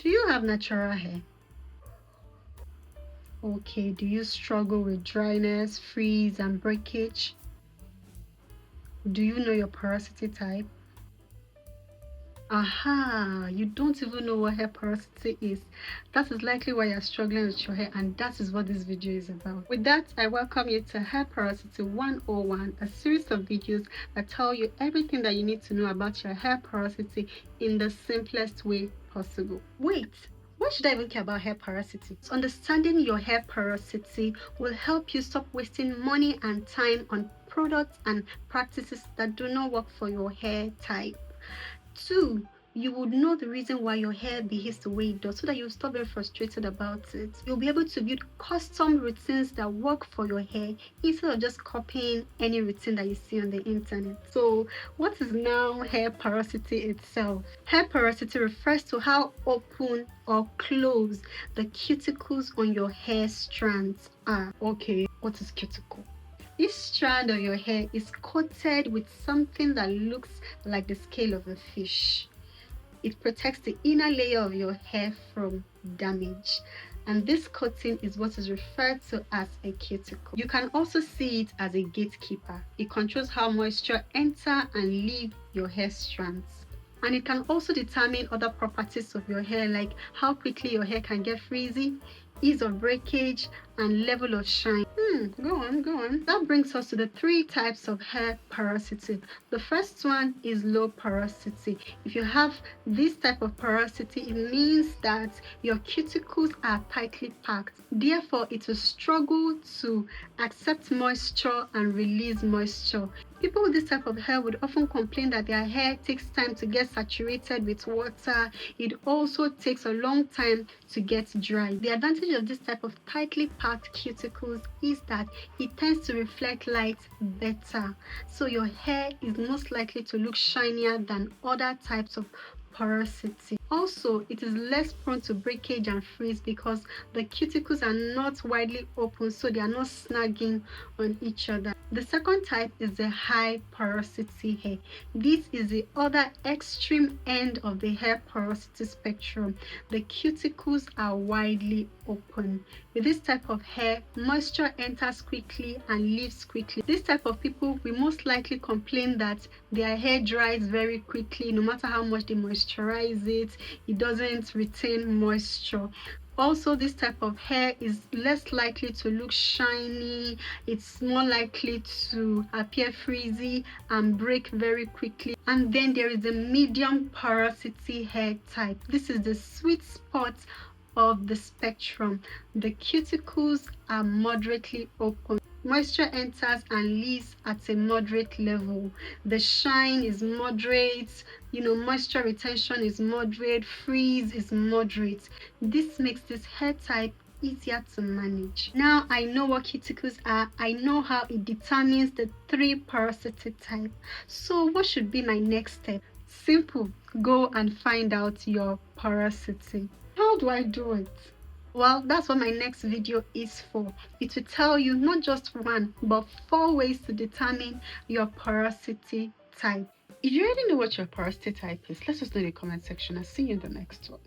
Do you have natural hair? Okay, do you struggle with dryness, frizz, and breakage? Do you know your porosity type? Aha, you don't even know what hair porosity is. That is likely why you're struggling with your hair, and that is what this video is about. With that, I welcome you to Hair Porosity 101, a series of videos that tell you everything that you need to know about your hair porosity in the simplest way possible. Wait, why should I even care about hair porosity? Understanding your hair porosity will help you stop wasting money and time on products and practices that do not work for your hair type. 2, you would know the reason why your hair behaves the way it does so that you'll stop being frustrated about it. You'll be able to build custom routines that work for your hair instead of just copying any routine that you see on the internet. So what is now hair porosity itself? Hair porosity refers to how open or closed the cuticles on your hair strands are. Okay, what is cuticle? Each strand of your hair is coated with something that looks like the scale of a fish. It protects the inner layer of your hair from damage, and this coating is what is referred to as a cuticle. You can also see it as a gatekeeper. It controls how moisture enter and leave your hair strands. And it can also determine other properties of your hair, like how quickly your hair can get frizzy, ease of breakage, and level of shine. Go on. That brings us to the 3 types of hair porosity. The first one is low porosity. If you have this type of porosity, it means that your cuticles are tightly packed. Therefore, it will struggle to accept moisture and release moisture. People with this type of hair would often complain that their hair takes time to get saturated with water. It also takes a long time to get dry. The advantage of this type of tightly packed cuticles is that it tends to reflect light better. So your hair is most likely to look shinier than other types of porosity. Also, it is less prone to breakage and frizz because the cuticles are not widely open, so they are not snagging on each other. The second type is the high porosity hair. This is the other extreme end of the hair porosity spectrum. The cuticles are widely open. With this type of hair, moisture enters quickly and leaves quickly. This type of people will most likely complain that their hair dries very quickly. No matter how much they moisturize it, it doesn't retain moisture. Also, this type of hair is less likely to look shiny. It's more likely to appear frizzy and break very quickly. And then there is the medium porosity hair type. This is the sweet spot of the spectrum. The cuticles are moderately open. Moisture enters and leaves at a moderate level. The shine is moderate, moisture retention is moderate, frizz is moderate. This makes this hair type easier to manage. Now I know what cuticles are. I know how it determines the 3 porosity type. So what should be my next step? Simple. Go and find out your porosity. How do I do it? Well, that's what my next video is for. It will tell you not just 1 but 4 ways to determine your porosity type. If you already know what your porosity type is, let us know in the comment section. I'll see you in the next one.